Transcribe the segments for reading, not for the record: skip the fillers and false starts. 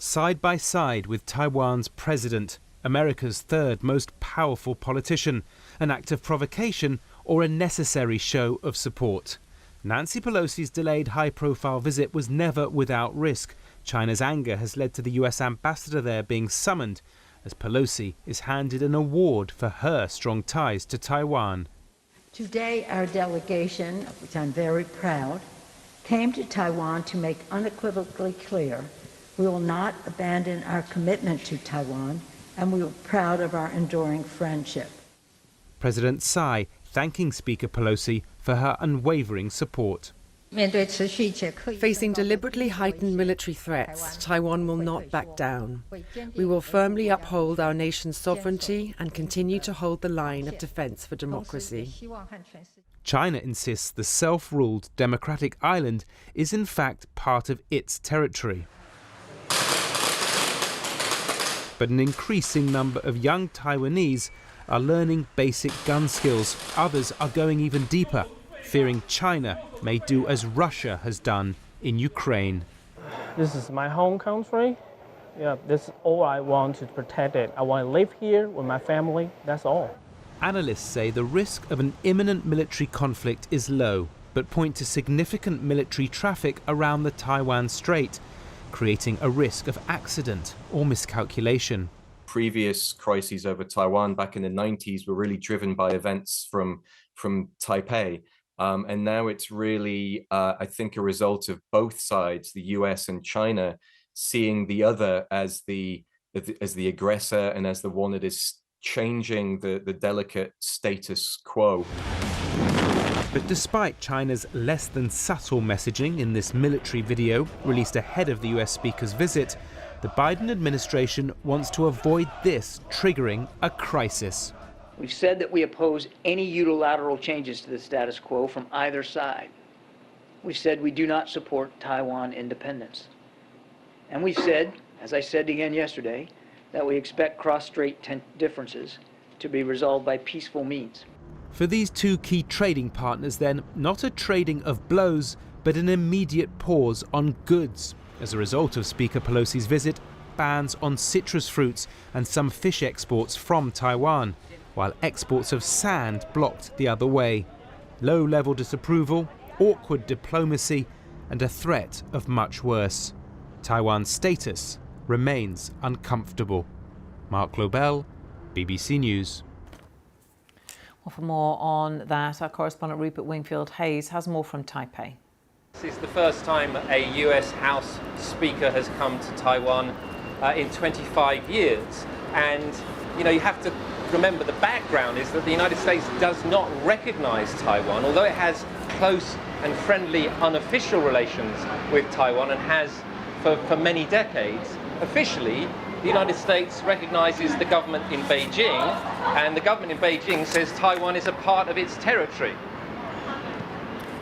side by side with Taiwan's president, America's third most powerful politician, an act of provocation or a necessary show of support. Nancy Pelosi's delayed high-profile visit was never without risk. China's anger has led to the US ambassador there being summoned, as Pelosi is handed an award for her strong ties to Taiwan. Today, our delegation, of which I'm very proud, came to Taiwan to make unequivocally clear we will not abandon our commitment to Taiwan, and we are proud of our enduring friendship. President Tsai thanking Speaker Pelosi for her unwavering support. Facing deliberately heightened military threats, Taiwan will not back down. We will firmly uphold our nation's sovereignty and continue to hold the line of defense for democracy. China insists the self-ruled democratic island is in fact part of its territory. But an increasing number of young Taiwanese are learning basic gun skills. Others are going even deeper, fearing China may do as Russia has done in Ukraine. This is my home country. Yeah, this is all I want to protect it. I want to live here with my family, that's all. Analysts say the risk of an imminent military conflict is low, but point to significant military traffic around the Taiwan Strait, creating a risk of accident or miscalculation. Previous crises over Taiwan back in the 90s were really driven by events from Taipei. And now it's really, I think, a result of both sides, the US and China, seeing the other as the aggressor and as the one that is changing the delicate status quo. But despite China's less than subtle messaging in this military video released ahead of the US speaker's visit, the Biden administration wants to avoid this triggering a crisis. We've said that we oppose any unilateral changes to the status quo from either side. We've said we do not support Taiwan independence. And we've said, as I said again yesterday, that we expect cross-strait differences to be resolved by peaceful means. For these two key trading partners then, not a trading of blows, but an immediate pause on goods. As a result of Speaker Pelosi's visit, bans on citrus fruits and some fish exports from Taiwan, while exports of sand blocked the other way. Low-level disapproval, awkward diplomacy, and a threat of much worse. Taiwan's status remains uncomfortable. Mark Lobel, BBC News. Well, for more on that, our correspondent Rupert Wingfield-Hayes has more from Taipei. This is the first time a US House Speaker has come to Taiwan in 25 years. And, you know, you have to remember the background is that the United States does not recognize Taiwan, although it has close and friendly unofficial relations with Taiwan and has for many decades. Officially, the United States recognizes the government in Beijing, and the government in Beijing says Taiwan is a part of its territory.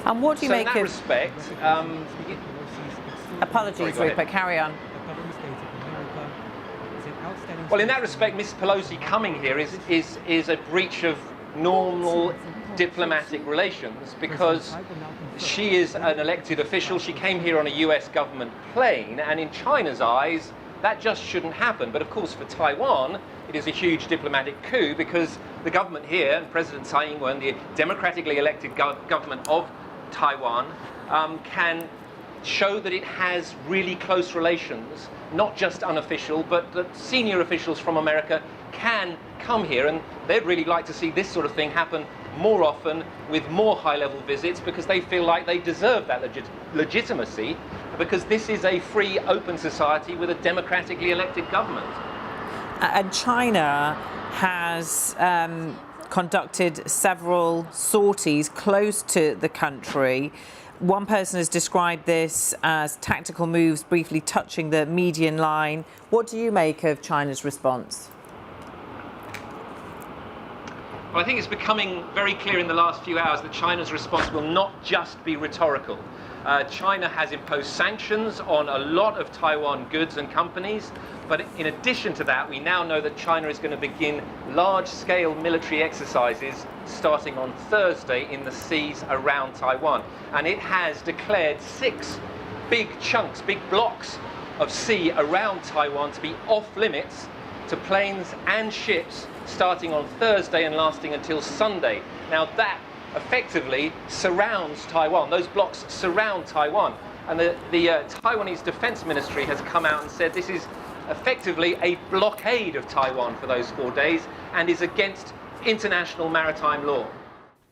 And what do you make in that of... respect... Apologies, Rupert, carry on. Well, in that respect, Ms. Pelosi coming here is a breach of normal diplomatic relations because she is an elected official. She came here on a US government plane, and in China's eyes, that just shouldn't happen. But of course, for Taiwan, it is a huge diplomatic coup because the government here, and President Tsai Ing-wen, the democratically elected government of Taiwan, can show that it has really close relations, not just unofficial, but that senior officials from America can come here, and they'd really like to see this sort of thing happen more often with more high-level visits because they feel like they deserve that legitimacy because this is a free, open society with a democratically elected government. And China has conducted several sorties close to the country. One person has described this as tactical moves briefly touching the median line. What do you make of China's response? Well, I think it's becoming very clear in the last few hours that China's response will not just be rhetorical. China has imposed sanctions on a lot of Taiwan goods and companies, but in addition to that, we now know that China is going to begin large-scale military exercises starting on Thursday in the seas around Taiwan. And it has declared 6 big chunks, big blocks of sea around Taiwan to be off limits to planes and ships starting on Thursday and lasting until Sunday. Now that effectively surrounds Taiwan. Those blocks surround Taiwan. And the Taiwanese Defense Ministry has come out and said this is effectively a blockade of Taiwan for those 4 days and is against international maritime law.